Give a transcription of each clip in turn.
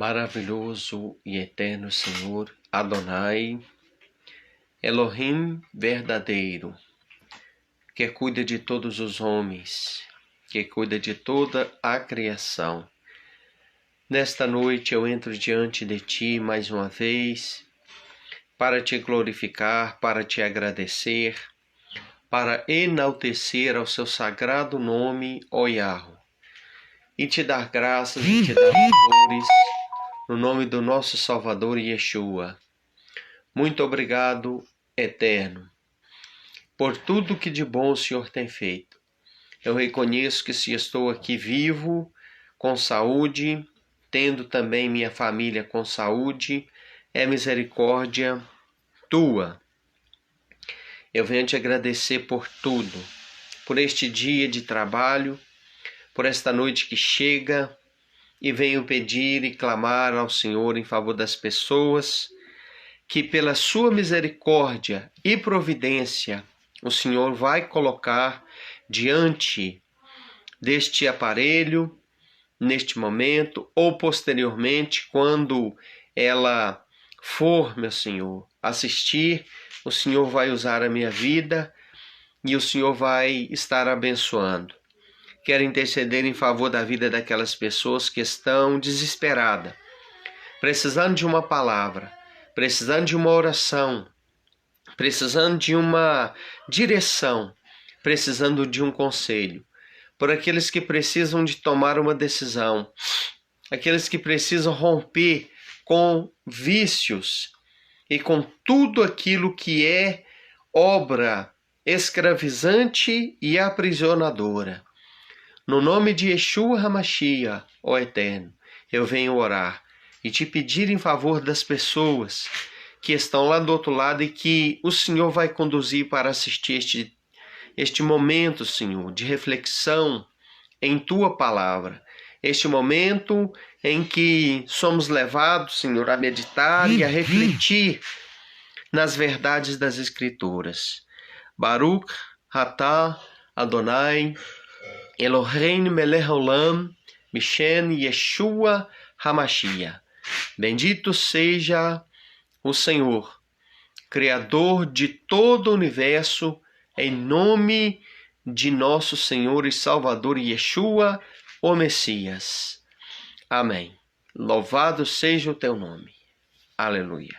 Maravilhoso e eterno Senhor, Adonai, Elohim verdadeiro, que cuida de todos os homens, que cuida de toda a criação. Nesta noite eu entro diante de Ti mais uma vez, para Te glorificar, para Te agradecer, para enaltecer ao Seu sagrado nome, ó Yahweh, e Te dar graças e Te dar louvores, no nome do nosso Salvador Yeshua. Muito obrigado, Eterno, por tudo que de bom o Senhor tem feito. Eu reconheço que se estou aqui vivo, com saúde, tendo também minha família com saúde, é misericórdia Tua. Eu venho te agradecer por tudo, por este dia de trabalho, por esta noite que chega, e venho pedir e clamar ao Senhor em favor das pessoas que, pela sua misericórdia e providência, o Senhor vai colocar diante deste aparelho, neste momento, ou posteriormente, quando ela for, meu Senhor, assistir, o Senhor vai usar a minha vida e o Senhor vai estar abençoando. Quero interceder em favor da vida daquelas pessoas que estão desesperadas, precisando de uma palavra, precisando de uma oração, precisando de uma direção, precisando de um conselho. Por aqueles que precisam de tomar uma decisão, aqueles que precisam romper com vícios e com tudo aquilo que é obra escravizante e aprisionadora. No nome de Yeshua HaMashiach, ó Eterno, eu venho orar e te pedir em favor das pessoas que estão lá do outro lado e que o Senhor vai conduzir para assistir este momento, Senhor, de reflexão em Tua Palavra. Este momento em que somos levados, Senhor, a meditar e a refletir nas verdades das Escrituras. Baruch Atah Adonai Eloheinu melech haolam, Mishen Yeshua HaMashiach. Bendito seja o Senhor, Criador de todo o universo, em nome de nosso Senhor e Salvador Yeshua, o Messias. Amém. Louvado seja o teu nome. Aleluia.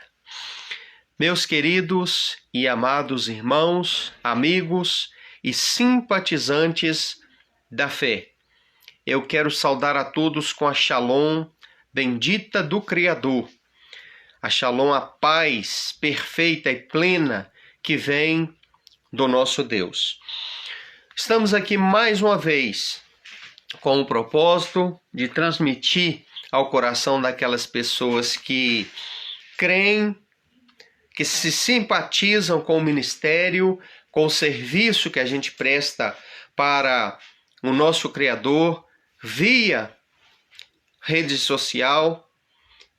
Meus queridos e amados irmãos, amigos e simpatizantes da fé, eu quero saudar a todos com a Shalom bendita do Criador, a Shalom, a paz perfeita e plena que vem do nosso Deus. Estamos aqui mais uma vez com o propósito de transmitir ao coração daquelas pessoas que creem, que se simpatizam com o ministério, com o serviço que a gente presta para o nosso Criador via rede social,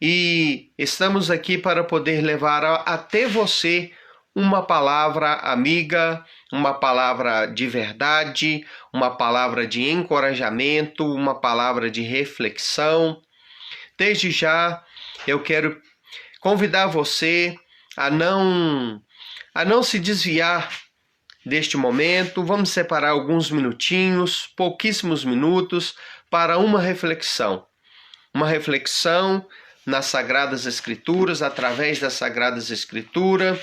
e estamos aqui para poder levar até você uma palavra amiga, uma palavra de verdade, uma palavra de encorajamento, uma palavra de reflexão. Desde já eu quero convidar você a não se desviar deste momento. Vamos separar alguns minutinhos, pouquíssimos minutos, para uma reflexão. Uma reflexão nas Sagradas Escrituras, através das Sagradas Escrituras,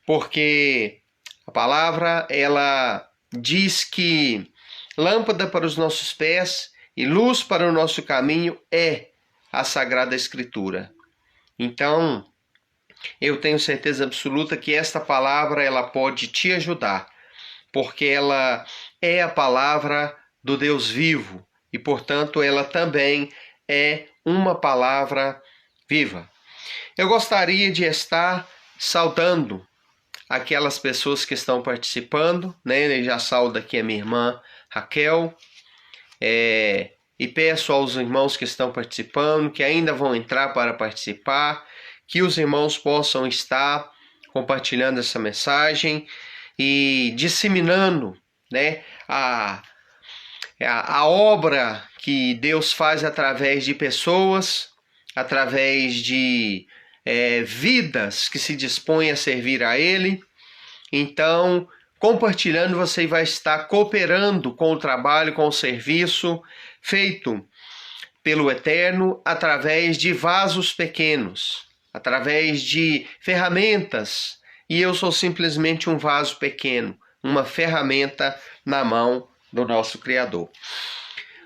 porque a palavra, ela diz que lâmpada para os nossos pés e luz para o nosso caminho é a Sagrada Escritura. Então, eu tenho certeza absoluta que esta palavra ela pode te ajudar, porque ela é a palavra do Deus vivo e, portanto, ela também é uma palavra viva. Eu gostaria de estar saudando aquelas pessoas que estão participando, né? Eu já saúdo aqui a minha irmã Raquel, e peço aos irmãos que estão participando, que ainda vão entrar para participar, que os irmãos possam estar compartilhando essa mensagem e disseminando, né, a obra que Deus faz através de pessoas, através de vidas que se dispõem a servir a Ele. Então, compartilhando, você vai estar cooperando com o trabalho, com o serviço feito pelo Eterno através de vasos pequenos, através de ferramentas. E eu sou simplesmente um vaso pequeno, uma ferramenta na mão do nosso Criador.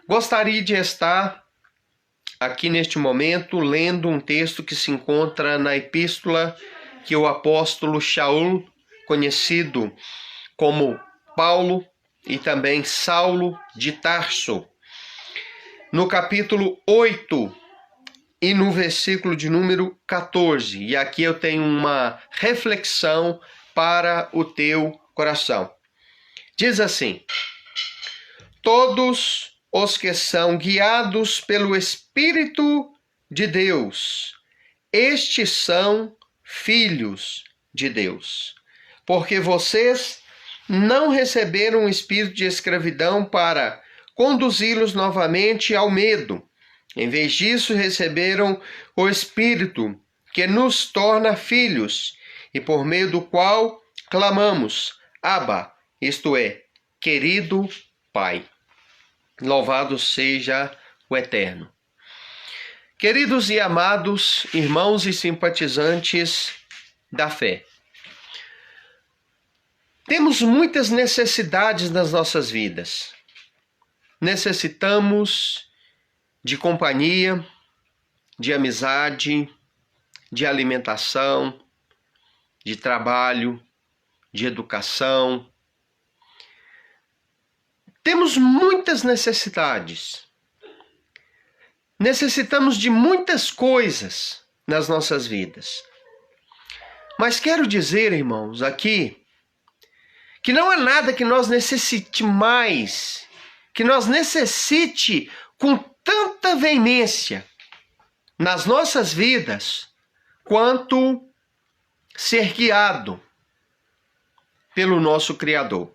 Gostaria de estar aqui neste momento lendo um texto que se encontra na epístola que o apóstolo Shaul, conhecido como Paulo e também Saulo de Tarso, no capítulo 8 e no versículo de número 14. E aqui eu tenho uma reflexão para o teu coração. Diz assim: todos os que são guiados pelo Espírito de Deus, estes são filhos de Deus. Porque vocês não receberam um espírito de escravidão para conduzi-los novamente ao medo. Em vez disso, receberam o Espírito que nos torna filhos, e por meio do qual clamamos, Abba, isto é, querido Pai. Louvado seja o Eterno. Queridos e amados irmãos e simpatizantes da fé, temos muitas necessidades nas nossas vidas. Necessitamos de companhia, de amizade, de alimentação, de trabalho, de educação. Temos muitas necessidades. Necessitamos de muitas coisas nas nossas vidas. Mas quero dizer, irmãos, aqui, que não há nada que nós necessite mais, que nós necessite com tanta veemência nas nossas vidas, quanto ser guiado pelo nosso Criador.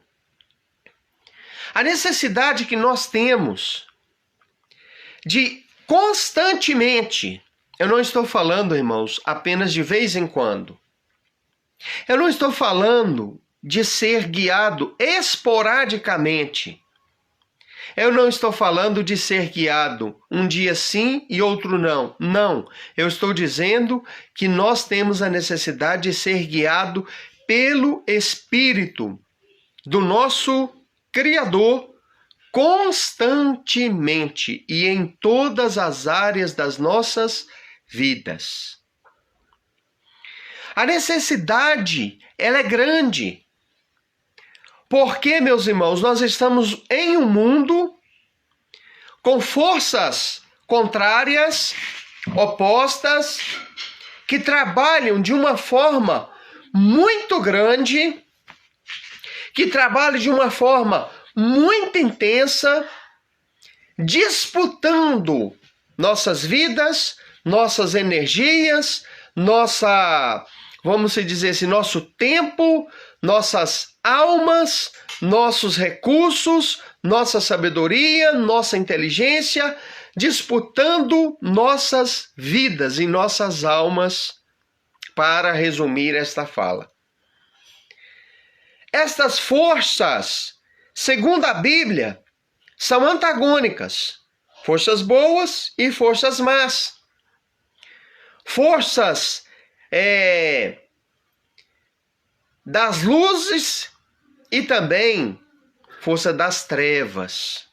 A necessidade que nós temos de constantemente, eu não estou falando, irmãos, apenas de vez em quando. Eu não estou falando de ser guiado esporadicamente. Eu não estou falando de ser guiado um dia sim e outro não. Não, eu estou dizendo que nós temos a necessidade de ser guiado pelo Espírito do nosso Criador constantemente e em todas as áreas das nossas vidas. A necessidade, ela é grande. Porque, meus irmãos, nós estamos em um mundo com forças contrárias, opostas, que trabalham de uma forma muito grande, que trabalham de uma forma muito intensa, disputando nossas vidas, nossas energias, vamos dizer assim, nosso tempo, nossas almas, nossos recursos, nossa sabedoria, nossa inteligência, disputando nossas vidas e nossas almas, para resumir esta fala. Estas forças, segundo a Bíblia, são antagônicas. Forças boas e forças más. Forças das luzes e também força das trevas.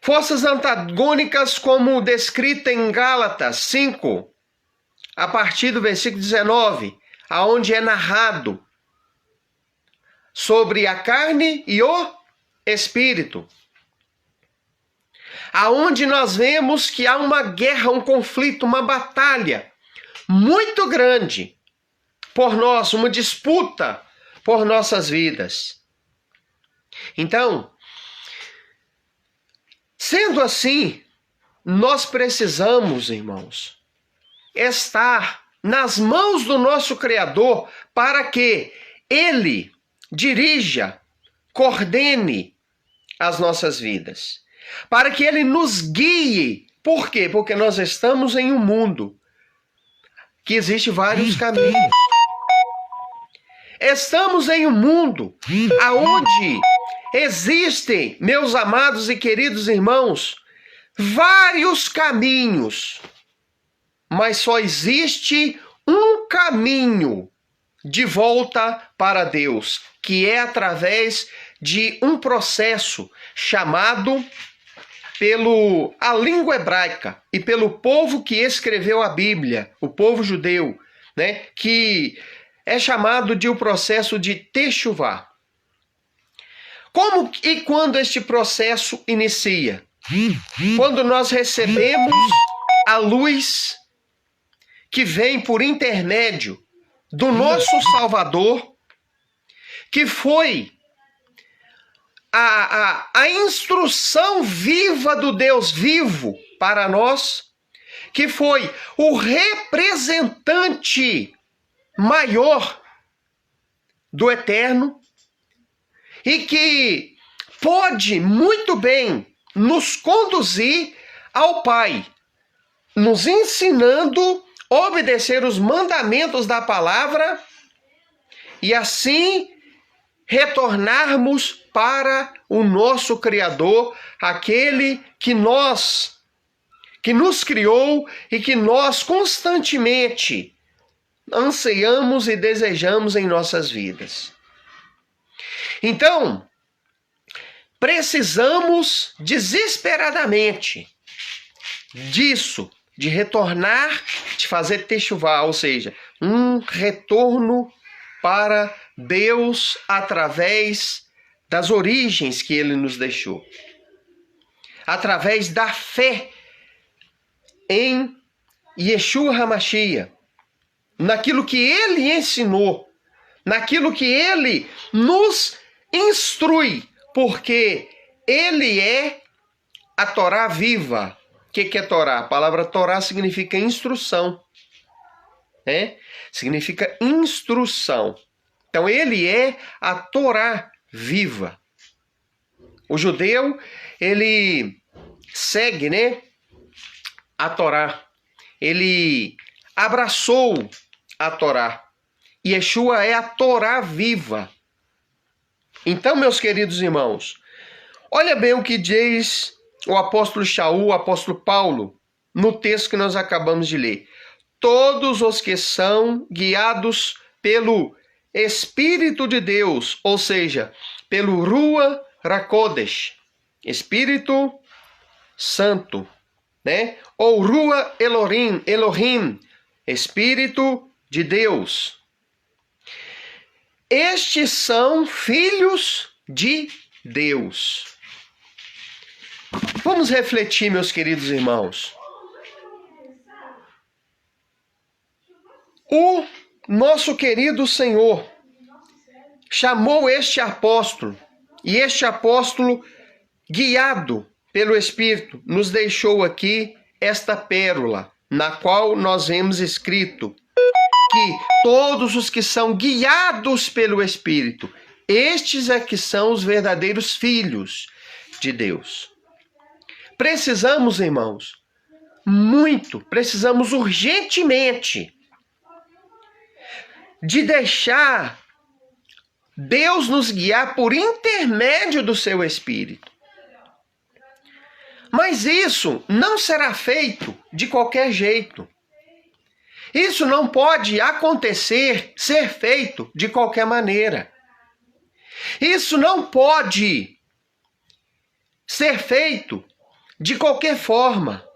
Forças antagônicas como descrita em Gálatas 5, a partir do versículo 19, aonde é narrado sobre a carne e o espírito. Aonde nós vemos que há uma guerra, um conflito, uma batalha muito grande por nós, uma disputa por nossas vidas. Então, sendo assim, nós precisamos, irmãos, estar nas mãos do nosso Criador para que Ele dirija, coordene as nossas vidas, para que Ele nos guie Por quê? Porque nós estamos em um mundo que existe vários caminhos. Estamos em um mundo aonde existem, meus amados e queridos irmãos, vários caminhos, mas só existe um caminho de volta para Deus, que é através de um processo chamado a língua hebraica e pelo povo que escreveu a Bíblia, o povo judeu, né, que é chamado de o processo de Techuvá. Como e quando este processo inicia? Quando nós recebemos a luz que vem por intermédio do nosso Salvador, que foi a instrução viva do Deus vivo para nós, que foi o representante maior do Eterno e que pode muito bem nos conduzir ao Pai, nos ensinando a obedecer os mandamentos da palavra e assim retornarmos para o nosso Criador, aquele que nos criou e que nós constantemente anseiamos e desejamos em nossas vidas. Então, precisamos desesperadamente disso, de retornar, de fazer techuvá, ou seja, um retorno para Deus através das origens que Ele nos deixou. Através da fé em Yeshua HaMashiach, naquilo que Ele ensinou, naquilo que Ele nos instrui, porque Ele é a Torá viva. O que é Torá? A palavra Torá significa instrução. Significa instrução. Então, Ele é a Torá viva. O judeu, ele segue, a Torá. Ele abraçou a Torá. Yeshua é a Torá viva. Então, meus queridos irmãos, olha bem o que diz o apóstolo Shaul, o apóstolo Paulo, no texto que nós acabamos de ler. Todos os que são guiados pelo Espírito de Deus, ou seja, pelo Ruach HaKodesh, Espírito Santo, ou Ruach Elohim, Espírito de Deus. Estes são filhos de Deus. Vamos refletir, meus queridos irmãos. O nosso querido Senhor chamou este apóstolo, e este apóstolo, guiado pelo Espírito, nos deixou aqui esta pérola, na qual nós vemos escrito que todos os que são guiados pelo Espírito, estes é que são os verdadeiros filhos de Deus. Precisamos, irmãos, precisamos urgentemente de deixar Deus nos guiar por intermédio do seu Espírito. Mas isso não será feito de qualquer jeito. Isso não pode ser feito de qualquer maneira. Isso não pode ser feito de qualquer forma.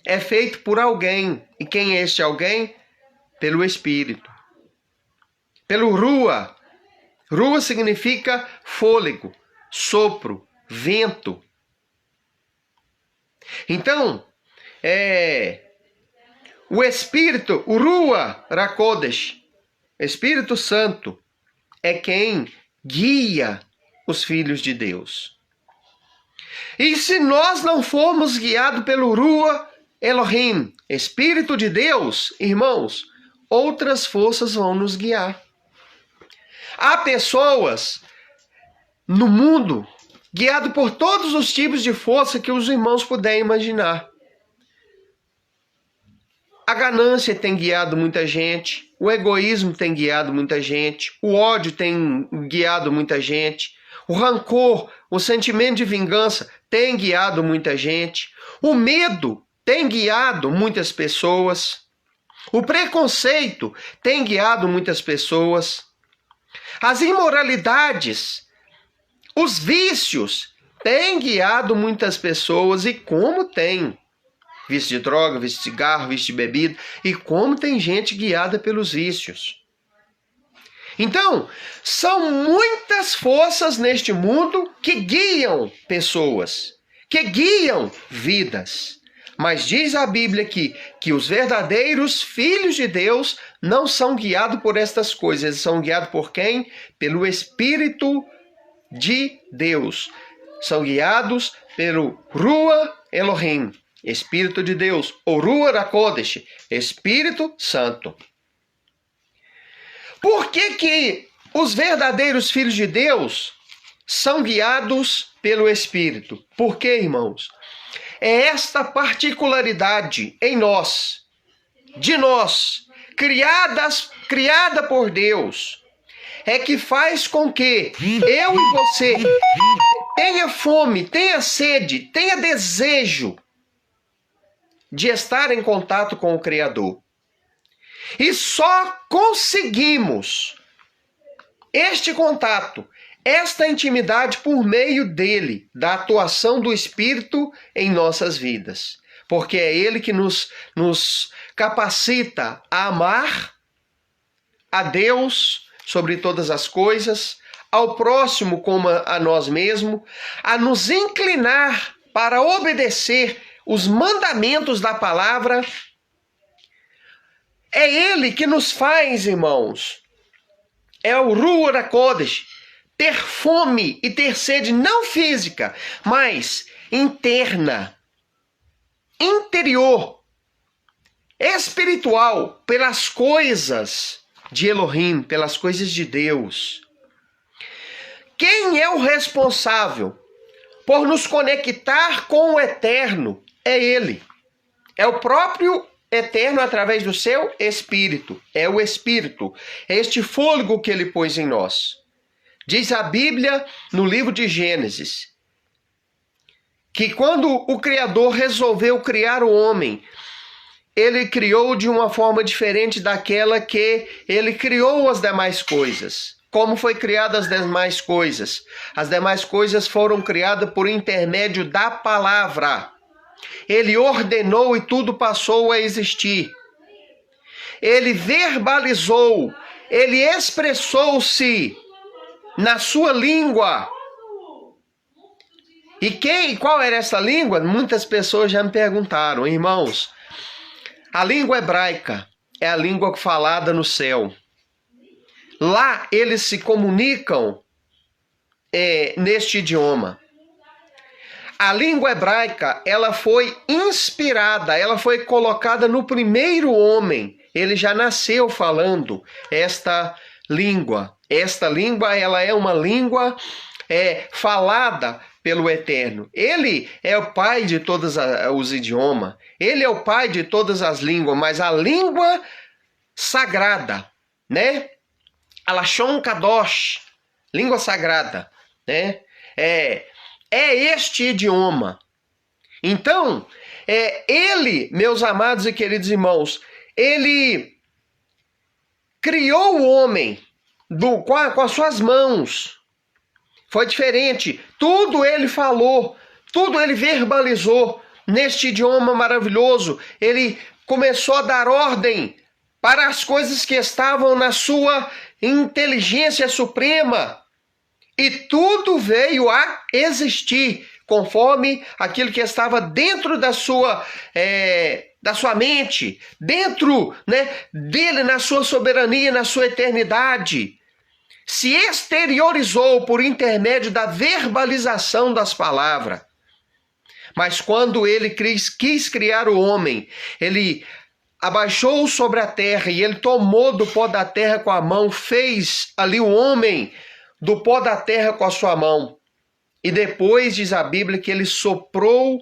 É feito por alguém. E quem é este alguém? Pelo Espírito. Pelo Ruach. Ruach significa fôlego, sopro, vento. Então, o Espírito, o Ruach HaKodesh, Espírito Santo, é quem guia os filhos de Deus. E se nós não formos guiados pelo Ruach Elohim, Espírito de Deus, irmãos, outras forças vão nos guiar. Há pessoas no mundo guiadas por todos os tipos de força que os irmãos puderem imaginar. A ganância tem guiado muita gente, o egoísmo tem guiado muita gente, o ódio tem guiado muita gente, o rancor, o sentimento de vingança tem guiado muita gente, o medo tem guiado muitas pessoas, o preconceito tem guiado muitas pessoas, as imoralidades, os vícios têm guiado muitas pessoas, e como tem. Vício de droga, vício de cigarro, vício de bebida. E como tem gente guiada pelos vícios. Então, são muitas forças neste mundo que guiam pessoas, que guiam vidas. Mas diz a Bíblia aqui que os verdadeiros filhos de Deus não são guiados por estas coisas. Eles são guiados por quem? Pelo Espírito de Deus. São guiados pelo Rua Elohim, Espírito de Deus, ou Ruach HaKodesh, Espírito Santo. Por que os verdadeiros filhos de Deus são guiados pelo Espírito? Por quê, irmãos? É esta particularidade em nós, de nós, criada por Deus, é que faz com que eu e você tenha fome, tenha sede, tenha desejo de estar em contato com o Criador. E só conseguimos este contato, esta intimidade por meio dele, da atuação do Espírito em nossas vidas. Porque é ele que nos capacita a amar a Deus sobre todas as coisas, ao próximo como a nós mesmos, a nos inclinar para obedecer os mandamentos da palavra. É ele que nos faz, irmãos, é o Ruach HaKodesh, ter fome e ter sede não física, mas interna, interior, espiritual, pelas coisas de Elohim, pelas coisas de Deus. Quem é o responsável por nos conectar com o Eterno? É Ele. É o próprio Eterno através do seu Espírito. É o Espírito. É este fôlego que Ele pôs em nós. Diz a Bíblia no livro de Gênesis que quando o Criador resolveu criar o homem, Ele criou de uma forma diferente daquela que Ele criou as demais coisas. Como foi criadas as demais coisas? As demais coisas foram criadas por intermédio da palavra. Ele ordenou e tudo passou a existir. Ele verbalizou, ele expressou-se na sua língua. E qual era essa língua? Muitas pessoas já me perguntaram, irmãos. A língua hebraica é a língua falada no céu. Lá eles se comunicam neste idioma. A língua hebraica, ela foi inspirada, ela foi colocada no primeiro homem. Ele já nasceu falando esta língua. Esta língua, ela é uma língua falada pelo Eterno. Ele é o pai de todos os idiomas. Ele é o pai de todas as línguas, mas a língua sagrada, né? A Lashon Kadosh, língua sagrada, né? É este idioma. Então, ele, meus amados e queridos irmãos, ele criou o homem com as suas mãos. Foi diferente. Tudo ele falou, tudo ele verbalizou neste idioma maravilhoso. Ele começou a dar ordem para as coisas que estavam na sua inteligência suprema. E tudo veio a existir conforme aquilo que estava dentro da sua mente, dentro, né, dele, na sua soberania, na sua eternidade. Se exteriorizou por intermédio da verbalização das palavras. Mas quando ele quis criar o homem, ele abaixou sobre a terra e ele tomou do pó da terra com a mão, fez ali o homem do pó da terra com a sua mão. E depois diz a Bíblia que ele soprou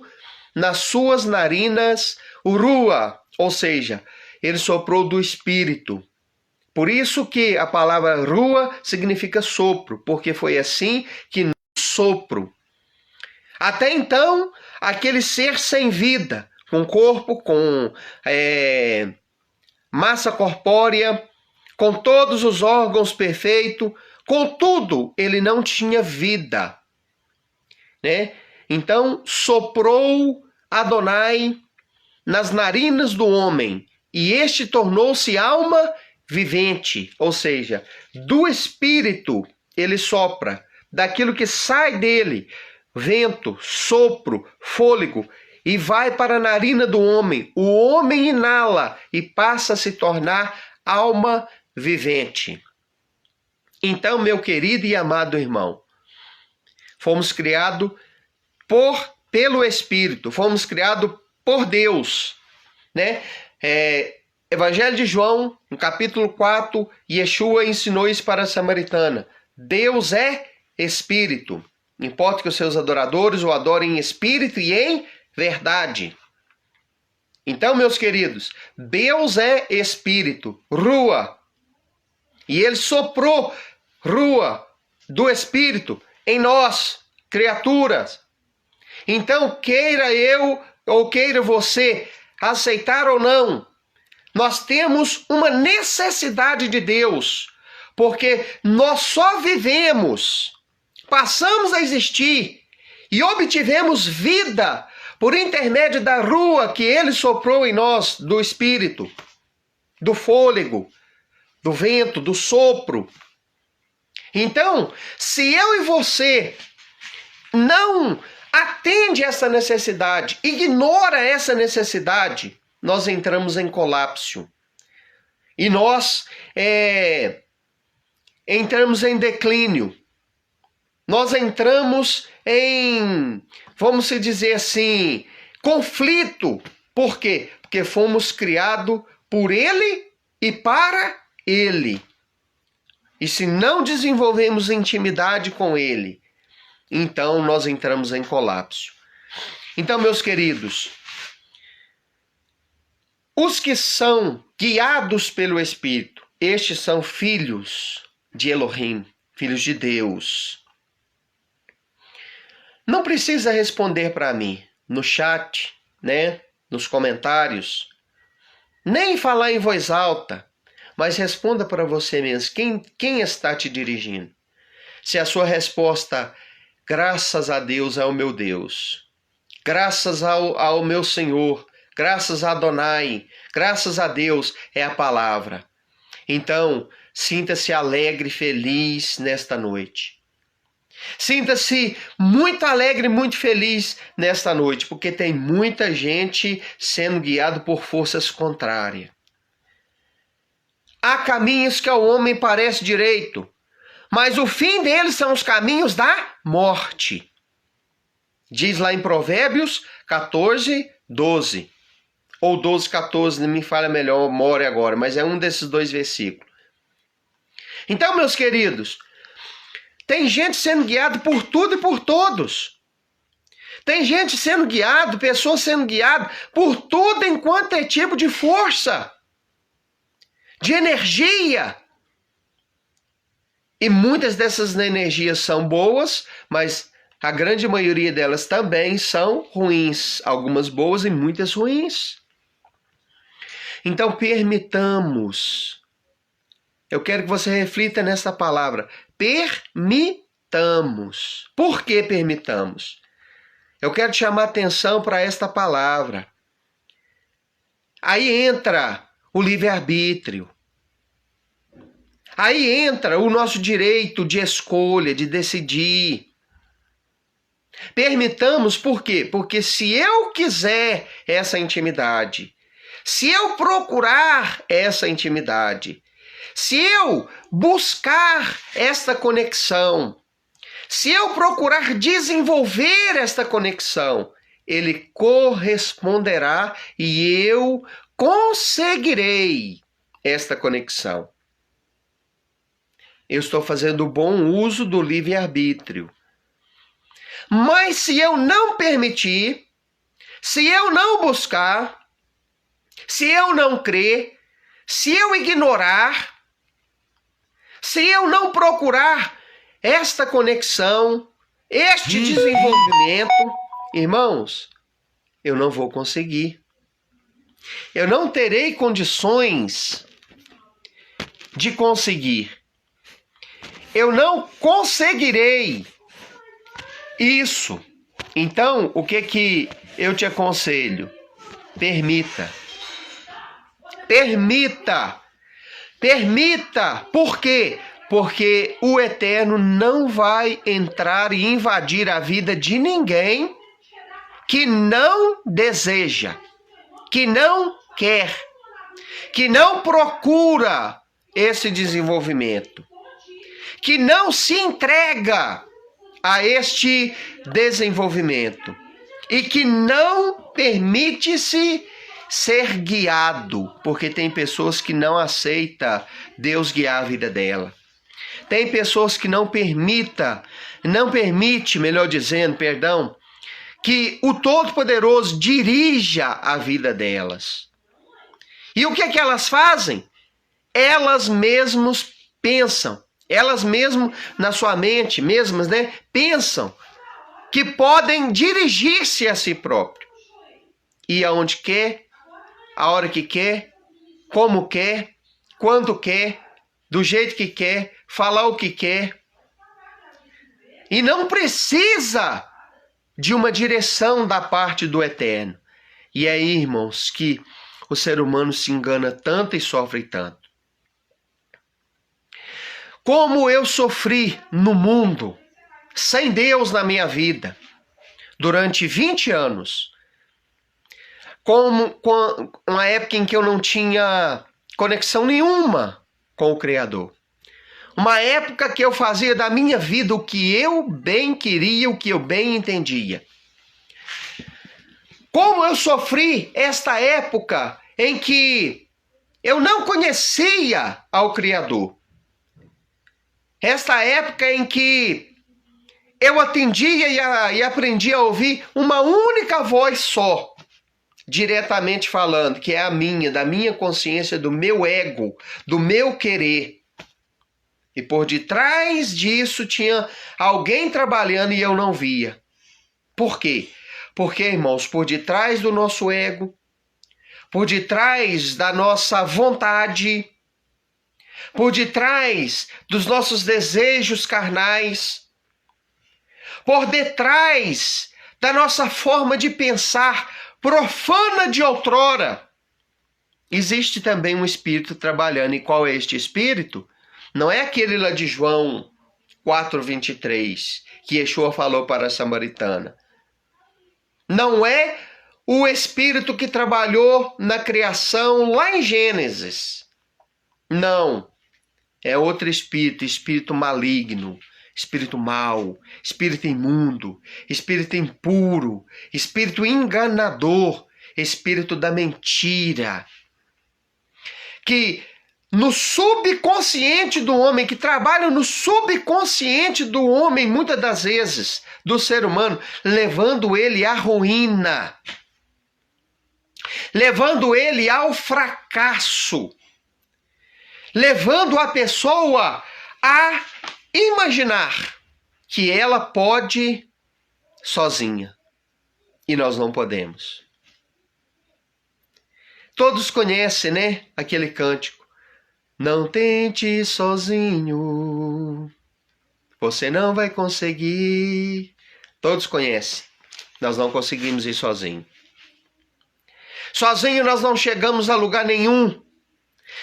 nas suas narinas o Ruach, ou seja, ele soprou do Espírito. Por isso que a palavra rua significa sopro, porque foi assim que no sopro. Até então, aquele ser sem vida, com corpo, com massa corpórea, com todos os órgãos perfeitos, contudo, ele não tinha vida, né? Então, soprou Adonai nas narinas do homem, e este tornou-se alma vivente, ou seja, do Espírito ele sopra, daquilo que sai dele, vento, sopro, fôlego, e vai para a narina do homem. O homem inala e passa a se tornar alma vivente. Então, meu querido e amado irmão, fomos criados pelo Espírito, fomos criados por Deus, né? Evangelho de João, no capítulo 4, Yeshua ensinou isso para a samaritana. Deus é Espírito. Importa que os seus adoradores o adorem em espírito e em verdade. Então, meus queridos, Deus é Espírito, Rua. E Ele soprou Rua do Espírito em nós, criaturas. Então, queira eu ou queira você aceitar ou não, nós temos uma necessidade de Deus, porque nós só vivemos, passamos a existir e obtivemos vida por intermédio da rua que Ele soprou em nós, do Espírito, do fôlego, do vento, do sopro. Então, se eu e você não atende essa necessidade, ignora essa necessidade, nós entramos em colapso. E nós entramos em declínio. Nós entramos em, vamos dizer assim, conflito. Por quê? Porque fomos criados por Ele e para Ele. E se não desenvolvemos intimidade com Ele, então nós entramos em colapso. Então, meus queridos, os que são guiados pelo Espírito, estes são filhos de Elohim, filhos de Deus. Não precisa responder para mim no chat, né, nos comentários, nem falar em voz alta, mas responda para você mesmo, quem está te dirigindo? Se a sua resposta, graças a Deus, é o meu Deus, graças ao meu Senhor, graças a Adonai, graças a Deus, é a palavra. Então, sinta-se alegre e feliz nesta noite. Sinta-se muito alegre e muito feliz nesta noite, porque tem muita gente sendo guiado por forças contrárias. Há caminhos que ao homem parece direito, mas o fim deles são os caminhos da morte. Diz lá em Provérbios 14, 12. Ou 12, 14, não me falha melhor, memória agora, mas é um desses dois versículos. Então, meus queridos, tem gente sendo guiada por tudo e por todos. Tem gente sendo guiada, pessoas sendo guiadas por tudo enquanto é tipo de força, de energia. E muitas dessas energias são boas, mas a grande maioria delas também são ruins. Algumas boas e muitas ruins. Então permitamos. Eu quero que você reflita nessa palavra. Permitamos. Por que permitamos? Eu quero te chamar a atenção para esta palavra. Aí entra o livre-arbítrio. Aí entra o nosso direito de escolha, de decidir. Permitamos por quê? Porque se eu quiser essa intimidade, se eu procurar essa intimidade, se eu buscar esta conexão, se eu procurar desenvolver esta conexão, Ele corresponderá e eu conseguirei esta conexão. Eu estou fazendo bom uso do livre-arbítrio. Mas se eu não permitir, se eu não buscar, se eu não crer, se eu ignorar, se eu não procurar esta conexão, este desenvolvimento, irmãos, eu não vou conseguir. Eu não terei condições de conseguir. Eu não conseguirei isso. Então, o que eu te aconselho? Permita. Permita. Permita. Por quê? Porque o Eterno não vai entrar e invadir a vida de ninguém que não deseja, que não quer, que não procura esse desenvolvimento, que não se entrega a este desenvolvimento e que não permite-se ser guiado, porque tem pessoas que não aceitam Deus guiar a vida dela. Tem pessoas que não permite, melhor dizendo, que o Todo-Poderoso dirija a vida delas. E o que é que elas fazem? Elas mesmas pensam, elas mesmas na sua mente, pensam que podem dirigir-se a si próprio. Ir aonde quer, a hora que quer, como quer, quando quer, do jeito que quer, falar o que quer. E não precisa de uma direção da parte do Eterno. E é aí, irmãos, que o ser humano se engana tanto e sofre tanto. Como eu sofri no mundo, sem Deus na minha vida, durante 20 anos, com uma época em que eu não tinha conexão nenhuma com o Criador. Uma época que eu fazia da minha vida o que eu bem queria, o que eu bem entendia. Como eu sofri esta época em que eu não conhecia ao Criador. Esta época em que eu atendia e aprendia a ouvir uma única voz só, diretamente falando, que é a minha, da minha consciência, do meu ego, do meu querer. E por detrás disso tinha alguém trabalhando e eu não via. Por quê? Porque, irmãos, por detrás do nosso ego, por detrás da nossa vontade, por detrás dos nossos desejos carnais, por detrás da nossa forma de pensar profana de outrora, existe também um espírito trabalhando. E qual é este espírito? Não é aquele lá de João 4:23, que Yeshua falou para a samaritana. Não é o espírito que trabalhou na criação lá em Gênesis. Não. É outro espírito, espírito maligno, espírito mau, espírito imundo, espírito impuro, espírito enganador, espírito da mentira. Que no subconsciente do homem, que trabalha no subconsciente do homem, muitas das vezes, do ser humano, levando ele à ruína, levando ele ao fracasso, levando a pessoa a imaginar que ela pode sozinha. E nós não podemos. Todos conhecem, né, aquele cântico. Não tente sozinho, você não vai conseguir. Todos conhecem. Nós não conseguimos ir sozinho. Sozinho nós não chegamos a lugar nenhum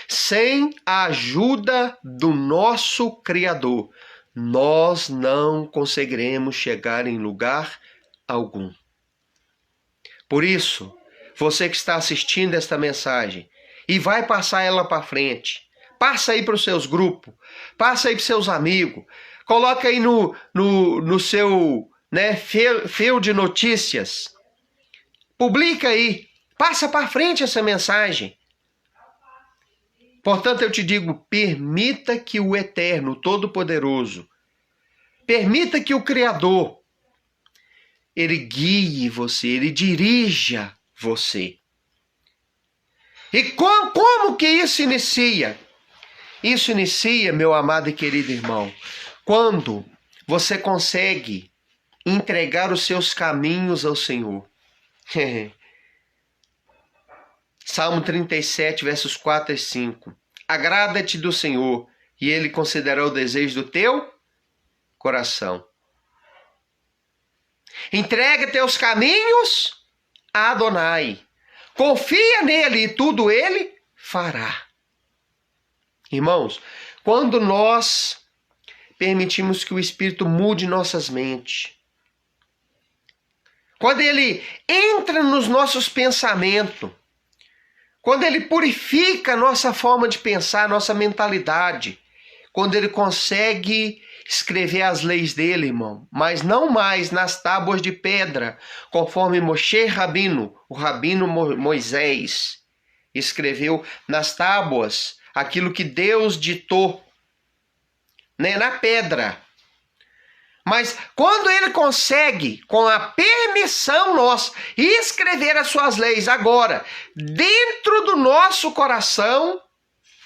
sem a ajuda do nosso Criador. Nós não conseguiremos chegar em lugar algum. Por isso, você que está assistindo esta mensagem e vai passar ela para frente, passa aí para os seus grupos, passa aí para os seus amigos, coloca aí no seu fio de notícias, publica aí, passa para frente essa mensagem. Portanto, eu te digo, permita que o Eterno, o Todo-Poderoso, permita que o Criador, ele guie você, ele dirija você. E como que isso inicia? Isso inicia, meu amado e querido irmão, quando você consegue entregar os seus caminhos ao Senhor. Salmo 37, versos 4 e 5. Agrada-te do Senhor, e Ele considerará o desejo do teu coração. Entrega teus caminhos a Adonai. Confia nele e tudo Ele fará. Irmãos, quando nós permitimos que o Espírito mude nossas mentes, quando Ele entra nos nossos pensamentos, quando Ele purifica a nossa forma de pensar, nossa mentalidade, quando Ele consegue escrever as leis dele, irmão, mas não mais nas tábuas de pedra, conforme Moshe Rabino, o Rabino Moisés, escreveu nas tábuas aquilo que Deus ditou, né, na pedra. Mas quando ele consegue, com a permissão nossa, escrever as suas leis agora dentro do nosso coração,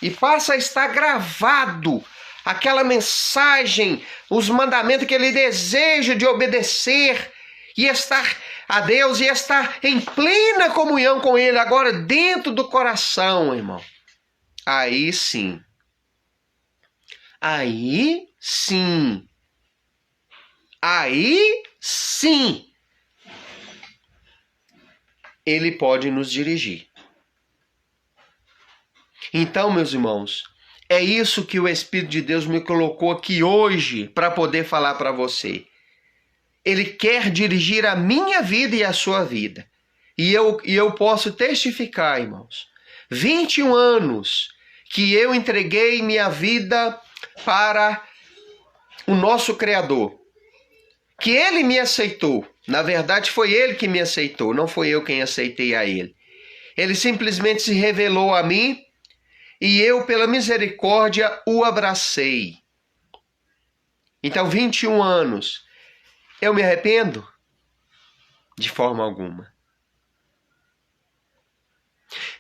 e passa a estar gravado aquela mensagem, os mandamentos que ele deseja de obedecer e estar a Deus e estar em plena comunhão com ele agora dentro do coração, irmão. Aí sim. Aí sim. Aí sim. Ele pode nos dirigir. Então, meus irmãos, é isso que o Espírito de Deus me colocou aqui hoje para poder falar para você. Ele quer dirigir a minha vida e a sua vida. E eu posso testificar, irmãos, 21 anos que eu entreguei minha vida para o nosso Criador, que Ele me aceitou. Na verdade, foi Ele que me aceitou, não foi eu quem aceitei a Ele. Ele simplesmente se revelou a mim e eu, pela misericórdia, o abracei. Então, 21 anos. Eu me arrependo? De forma alguma.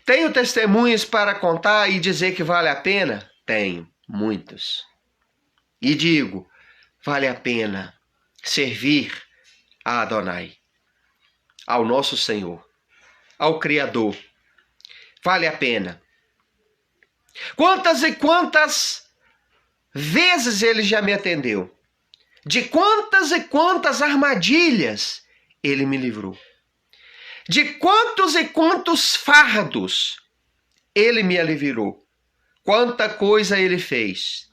Tenho testemunhos para contar e dizer que vale a pena? Tenho, muitos. E digo, vale a pena servir a Adonai, ao nosso Senhor, ao Criador. Vale a pena. Quantas e quantas vezes Ele já me atendeu? De quantas e quantas armadilhas Ele me livrou? De quantos e quantos fardos Ele me aliviou? Quanta coisa Ele fez.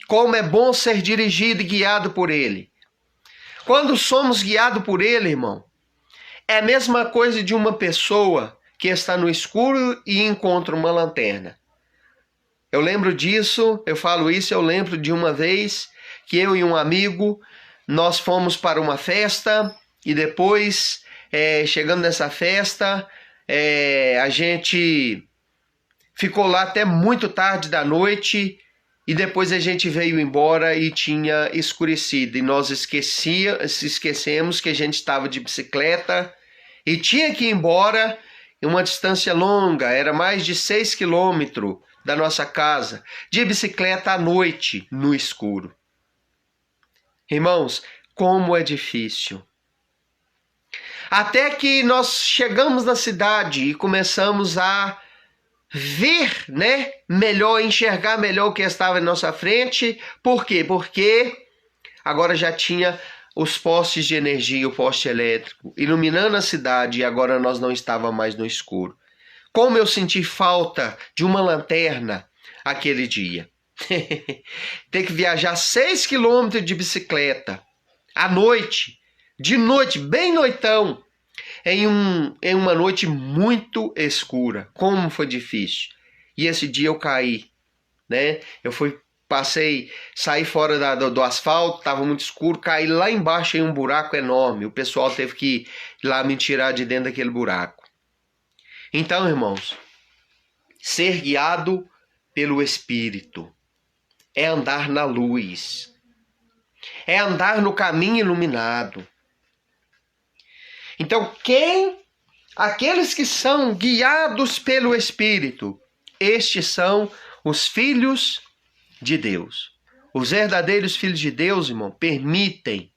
Como é bom ser dirigido e guiado por Ele. Quando somos guiados por Ele, irmão, é a mesma coisa de uma pessoa que está no escuro e encontra uma lanterna. Eu lembro disso, eu falo isso, eu lembro de uma vez que eu e um amigo, nós fomos para uma festa e depois, chegando nessa festa, a gente ficou lá até muito tarde da noite e depois a gente veio embora e tinha escurecido. E nós esquecemos que a gente estava de bicicleta e tinha que ir embora em uma distância longa, era mais de 6 quilômetros da nossa casa, de bicicleta à noite, no escuro. Irmãos, como é difícil. Até que nós chegamos na cidade e começamos a ver, né, melhor, enxergar melhor o que estava em nossa frente. Por quê? Porque agora já tinha os postes de energia, o poste elétrico, iluminando a cidade e agora nós não estávamos mais no escuro. Como eu senti falta de uma lanterna aquele dia. Ter que viajar 6 quilômetros de bicicleta, à noite, de noite, bem noitão, em uma noite muito escura. Como foi difícil. E esse dia eu caí, né? Saí fora do asfalto, estava muito escuro, caí lá embaixo em um buraco enorme. O pessoal teve que ir lá me tirar de dentro daquele buraco. Então, irmãos, ser guiado pelo Espírito é andar na luz, é andar no caminho iluminado. Então, quem aqueles que são guiados pelo Espírito, estes são os filhos de Deus. Os verdadeiros filhos de Deus, irmão, permitem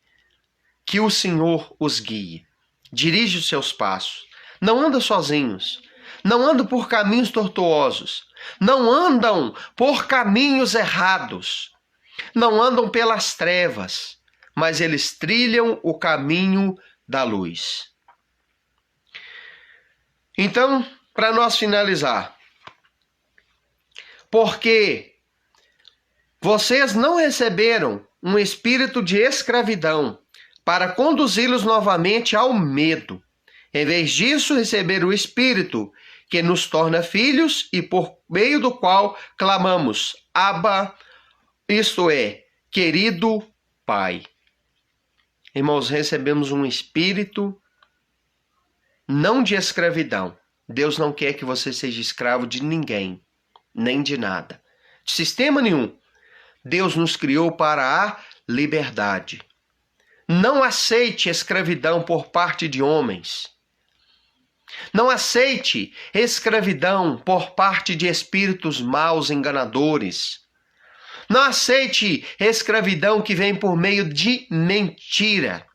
que o Senhor os guie. Dirige os seus passos. Não andam sozinhos. Não andam por caminhos tortuosos. Não andam por caminhos errados. Não andam pelas trevas, mas eles trilham o caminho da luz. Então, para nós finalizar, porque vocês não receberam um espírito de escravidão para conduzi-los novamente ao medo. Em vez disso, receberam o Espírito que nos torna filhos e por meio do qual clamamos, Abba, isto é, querido Pai. Irmãos, recebemos um espírito não de escravidão. Deus não quer que você seja escravo de ninguém, nem de nada, de sistema nenhum. Deus nos criou para a liberdade. Não aceite escravidão por parte de homens. Não aceite escravidão por parte de espíritos maus enganadores. Não aceite escravidão que vem por meio de mentira.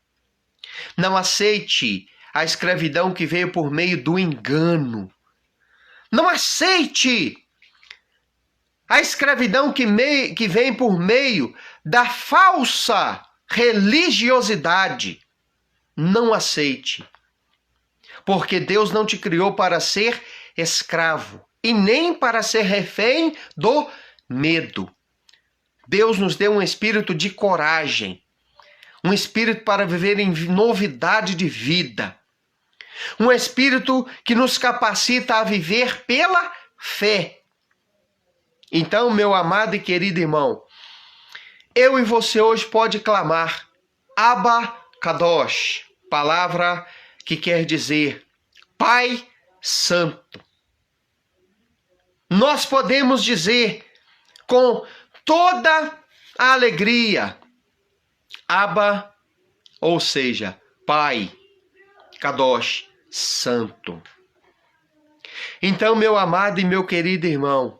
Não aceite a escravidão que veio por meio do engano. Não aceite a escravidão que vem por meio da falsa religiosidade. Não aceite. Porque Deus não te criou para ser escravo e nem para ser refém do medo. Deus nos deu um espírito de coragem, um espírito para viver em novidade de vida, um espírito que nos capacita a viver pela fé. Então, meu amado e querido irmão, eu e você hoje pode clamar Abba Kadosh, palavra que quer dizer Pai Santo. Nós podemos dizer com toda a alegria, Abba, ou seja, Pai, Kadosh, Santo. Então, meu amado e meu querido irmão,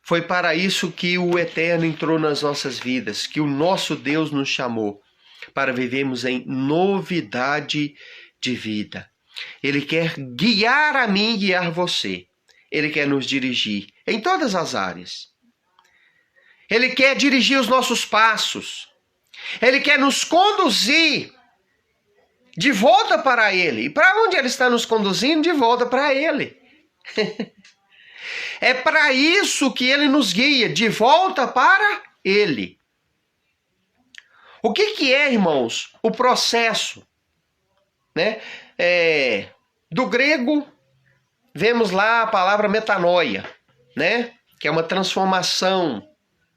foi para isso que o Eterno entrou nas nossas vidas, que o nosso Deus nos chamou, para vivermos em novidade de vida. Ele quer guiar a mim e guiar você. Ele quer nos dirigir em todas as áreas. Ele quer dirigir os nossos passos. Ele quer nos conduzir de volta para Ele. E para onde Ele está nos conduzindo? De volta para Ele. É para isso que Ele nos guia, de volta para Ele. O que é, irmãos, o processo? Né? Do grego, vemos lá a palavra metanoia, né? Que é uma transformação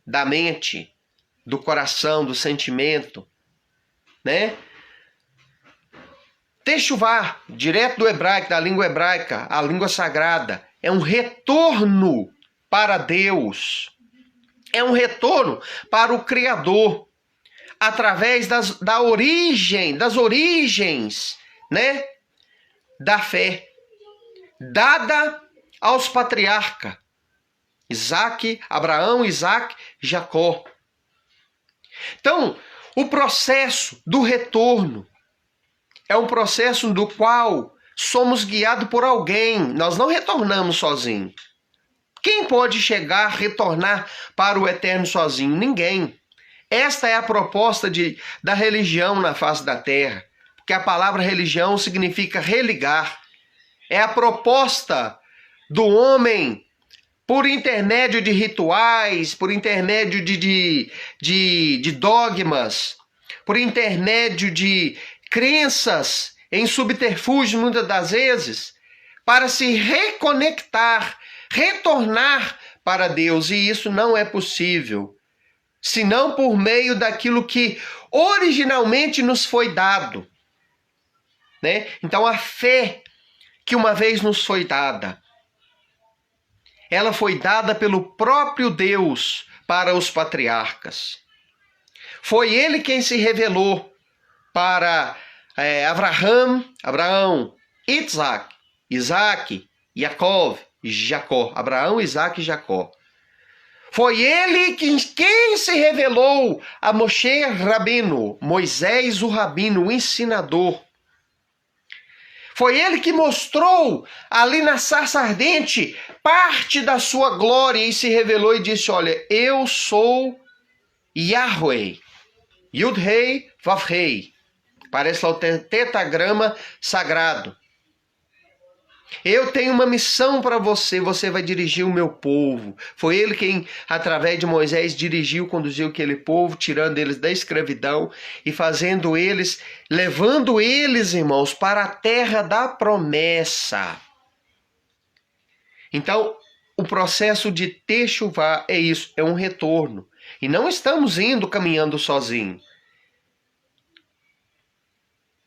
da mente, do coração, do sentimento, né? Techuvá, direto do hebraico, da língua hebraica, a língua sagrada, é um retorno para Deus, é um retorno para o Criador, através das origens, né? Da fé, dada aos patriarcas, Abraão, Isaac, Jacó. Então, o processo do retorno é um processo do qual somos guiados por alguém. Nós não retornamos sozinhos. Quem pode retornar para o Eterno sozinho? Ninguém. Esta é a proposta da religião na face da terra. Porque a palavra religião significa religar. É a proposta do homem, por intermédio de rituais, por intermédio de dogmas, por intermédio de crenças em subterfúgio, muitas das vezes, para se reconectar, retornar para Deus. E isso não é possível, senão por meio daquilo que originalmente nos foi dado. Né? Então a fé que uma vez nos foi dada, ela foi dada pelo próprio Deus para os patriarcas. Foi ele quem se revelou para Abraão, Isaac, Jacó. Abraão, Isaac e Jacó. Foi ele quem se revelou a Moshe Rabino, Moisés o Rabino, o ensinador. Foi ele que mostrou ali na sarça ardente parte da sua glória e se revelou e disse, olha, eu sou Yahweh, Yud-Rei, Vav-Rei. Parece lá o tetagrama sagrado. Eu tenho uma missão para você, você vai dirigir o meu povo. Foi ele quem, através de Moisés, conduziu aquele povo, tirando eles da escravidão e fazendo eles, levando eles, irmãos, para a terra da promessa. Então, o processo de techuvá é isso, é um retorno. E não estamos caminhando sozinhos.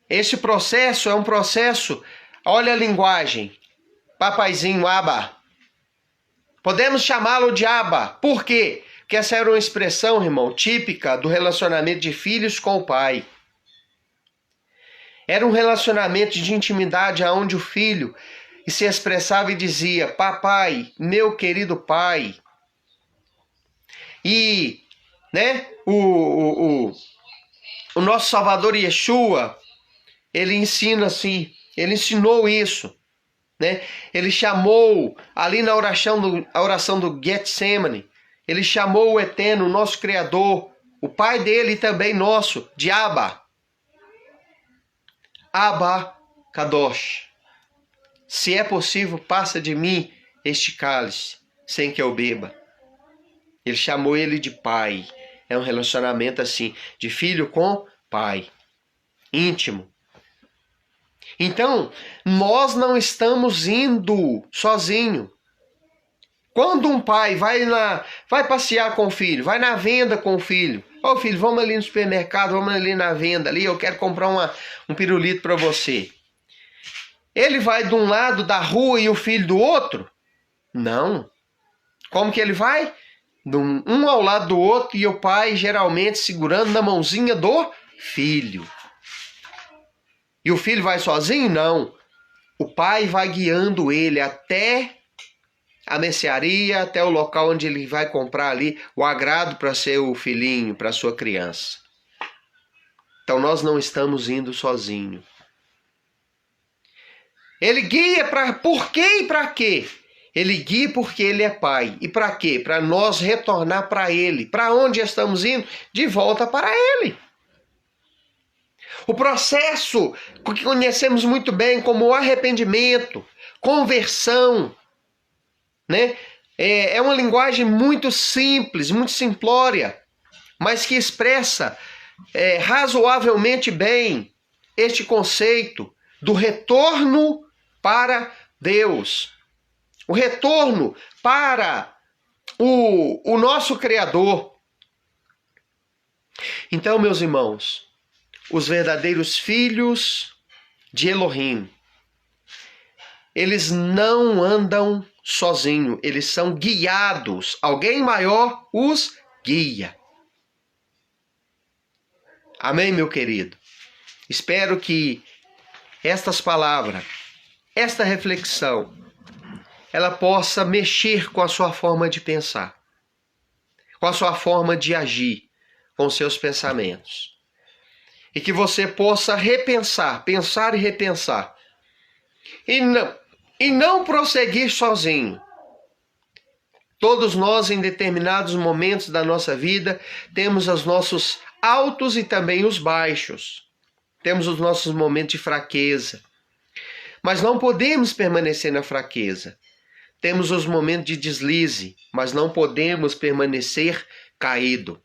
Esse processo é um processo, olha a linguagem, papaizinho, Abba. Podemos chamá-lo de Abba. Por quê? Porque essa era uma expressão, irmão, típica do relacionamento de filhos com o pai. Era um relacionamento de intimidade onde o filho se expressava e dizia, papai, meu querido pai. E, né, o nosso Salvador Yeshua, ele ensina assim, ele ensinou isso, né? Ele chamou, ali na oração do Getsemane, ele chamou o Eterno, o nosso Criador, o Pai dele e também nosso, de Abba. Abba Kadosh. Se é possível, passa de mim este cálice, sem que eu beba. Ele chamou ele de pai. É um relacionamento assim, de filho com pai. Íntimo. Então, nós não estamos indo sozinho. Quando um pai vai passear com o filho, vai na venda com o filho. Ô filho, vamos ali no supermercado, vamos ali na venda, ali eu quero comprar um pirulito para você. Ele vai de um lado da rua e o filho do outro? Não. Como que ele vai? Um ao lado do outro e o pai geralmente segurando na mãozinha do filho. E o filho vai sozinho? Não. O pai vai guiando ele até a mercearia, até o local onde ele vai comprar ali o agrado para seu filhinho, para sua criança. Então nós não estamos indo sozinhos. Ele guia por quê e para quê? Ele guia porque ele é pai. E para quê? Para nós retornar para ele. Para onde estamos indo? De volta para ele. O processo que conhecemos muito bem como arrependimento, conversão, né? É uma linguagem muito simples, muito simplória, mas que expressa razoavelmente bem este conceito do retorno para Deus. O retorno para o nosso Criador. Então, meus irmãos, os verdadeiros filhos de Elohim, eles não andam sozinhos, eles são guiados. Alguém maior os guia. Amém, meu querido? Espero que estas palavras, esta reflexão, ela possa mexer com a sua forma de pensar, com a sua forma de agir, com os seus pensamentos. E que você possa repensar, pensar e repensar. E não prosseguir sozinho. Todos nós, em determinados momentos da nossa vida, temos os nossos altos e também os baixos. Temos os nossos momentos de fraqueza. Mas não podemos permanecer na fraqueza. Temos os momentos de deslize, mas não podemos permanecer caído.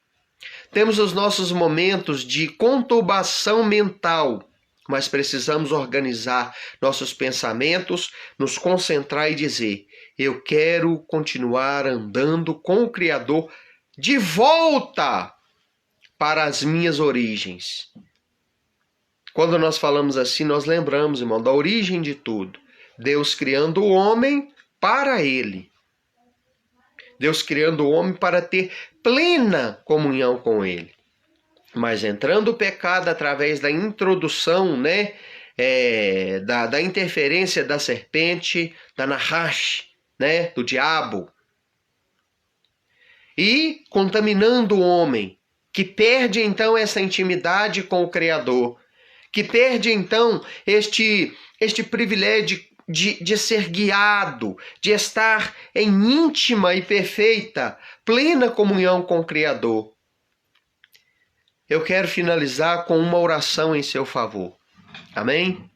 Temos os nossos momentos de conturbação mental, mas precisamos organizar nossos pensamentos, nos concentrar e dizer, eu quero continuar andando com o Criador de volta para as minhas origens. Quando nós falamos assim, nós lembramos, irmão, da origem de tudo. Deus criando o homem para ele. Deus criando o homem para ter plena comunhão com ele. Mas entrando o pecado através da introdução, da interferência da serpente, da Nahash, né, do diabo, e contaminando o homem, que perde então essa intimidade com o Criador, que perde então este privilégio de ser guiado, de estar em íntima e perfeita, plena comunhão com o Criador. Eu quero finalizar com uma oração em seu favor. Amém?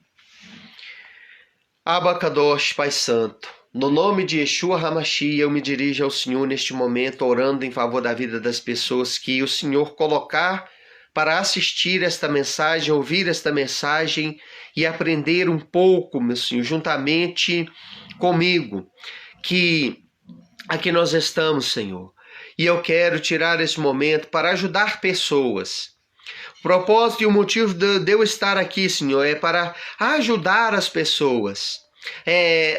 Abacadosh, Pai Santo, no nome de Yeshua HaMashiach, eu me dirijo ao Senhor neste momento, orando em favor da vida das pessoas que o Senhor colocar para assistir esta mensagem, ouvir esta mensagem e aprender um pouco, meu Senhor, juntamente comigo, que aqui nós estamos, Senhor. E eu quero tirar esse momento para ajudar pessoas. O propósito e o motivo de eu estar aqui, Senhor, é para ajudar as pessoas.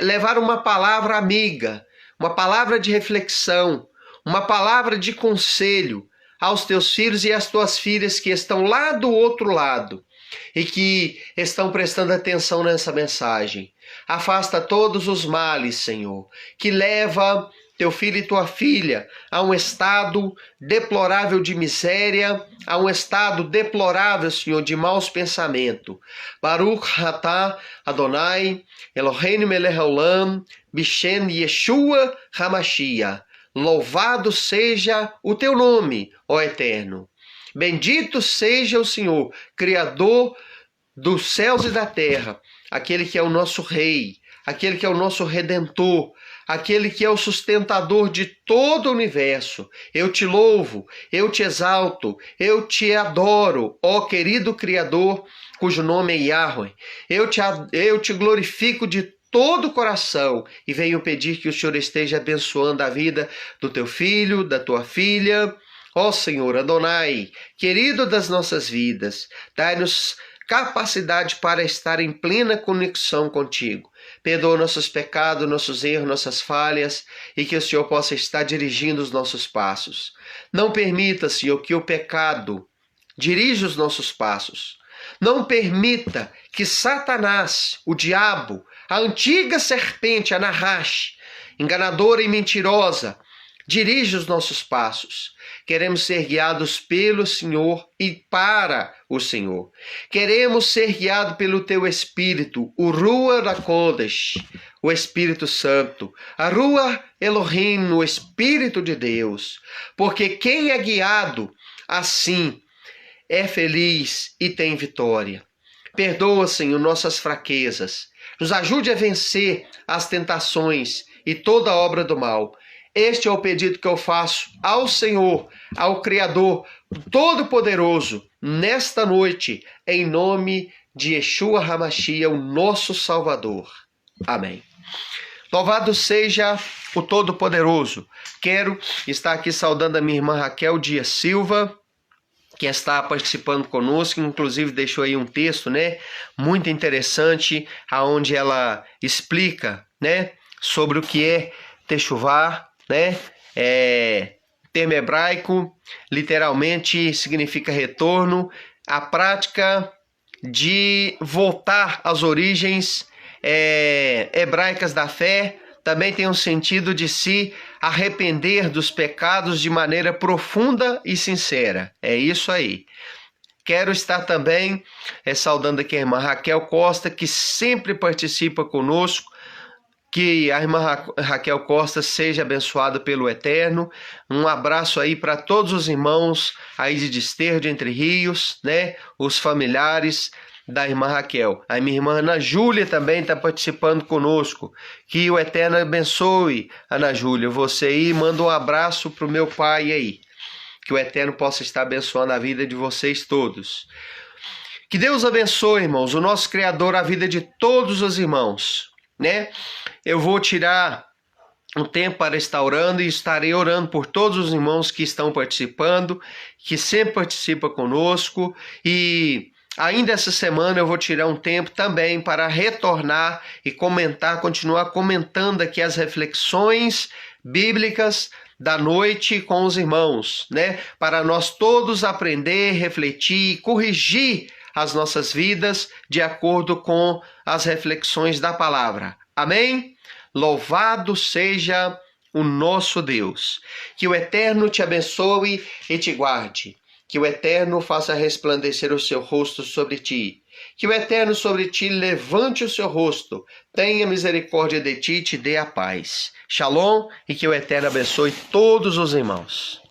Levar uma palavra amiga, uma palavra de reflexão, uma palavra de conselho aos teus filhos e às tuas filhas que estão lá do outro lado e que estão prestando atenção nessa mensagem. Afasta todos os males, Senhor, que leva teu filho e tua filha a um estado deplorável de miséria, a um estado deplorável, Senhor, de maus pensamentos. Baruch atah Adonai, Eloheinu melech haolam, Bishem Yeshua HaMashiach. Louvado seja o teu nome, ó Eterno. Bendito seja o Senhor, Criador dos céus e da terra, aquele que é o nosso Rei, aquele que é o nosso Redentor, aquele que é o sustentador de todo o universo. Eu te louvo, eu te exalto, eu te adoro, ó querido Criador, cujo nome é Yahweh. Eu te glorifico de todo o coração e venho pedir que o Senhor esteja abençoando a vida do teu filho, da tua filha. Ó Senhor, Adonai, querido das nossas vidas, dai-nos capacidade para estar em plena conexão contigo. Perdoa nossos pecados, nossos erros, nossas falhas e que o Senhor possa estar dirigindo os nossos passos. Não permita, Senhor, que o pecado dirija os nossos passos. Não permita que Satanás, o diabo, a antiga serpente, a Nahash, enganadora e mentirosa, dirija os nossos passos. Queremos ser guiados pelo Senhor e para o Senhor. Queremos ser guiados pelo Teu Espírito, o Ruach HaKodesh, o Espírito Santo, a Ruach Elohim, o Espírito de Deus. Porque quem é guiado assim é feliz e tem vitória. Perdoa, Senhor, nossas fraquezas. Nos ajude a vencer as tentações e toda obra do mal. Este é o pedido que eu faço ao Senhor, ao Criador Todo-Poderoso, nesta noite, em nome de Yeshua HaMashiach, o nosso Salvador. Amém. Louvado seja o Todo-Poderoso. Quero estar aqui saudando a minha irmã Raquel Dias Silva, que está participando conosco, inclusive deixou aí um texto, né, muito interessante, aonde ela explica, né, sobre o que é Techuvá, né, termo hebraico, literalmente significa retorno, a prática de voltar às origens hebraicas da fé. Também tem um sentido de se arrepender dos pecados de maneira profunda e sincera. É isso aí. Quero estar também saudando aqui a irmã Raquel Costa, que sempre participa conosco. Que a irmã Raquel Costa seja abençoada pelo Eterno. Um abraço aí para todos os irmãos aí de Desterro, de Entre Rios, né? Os familiares da irmã Raquel. A minha irmã Ana Júlia também está participando conosco. Que o Eterno abençoe, Ana Júlia. Você aí, manda um abraço para o meu pai aí. Que o Eterno possa estar abençoando a vida de vocês todos. Que Deus abençoe, irmãos, o nosso Criador, a vida de todos os irmãos, né? Eu vou tirar um tempo para estar orando e estarei orando por todos os irmãos que estão participando, que sempre participam conosco, e ainda essa semana eu vou tirar um tempo também para retornar e comentar, continuar comentando aqui as reflexões bíblicas da noite com os irmãos, né? Para nós todos aprender, refletir e corrigir as nossas vidas de acordo com as reflexões da palavra. Amém? Louvado seja o nosso Deus. Que o Eterno te abençoe e te guarde. Que o Eterno faça resplandecer o seu rosto sobre ti. Que o Eterno sobre ti levante o seu rosto, tenha misericórdia de ti e te dê a paz. Shalom, e que o Eterno abençoe todos os irmãos.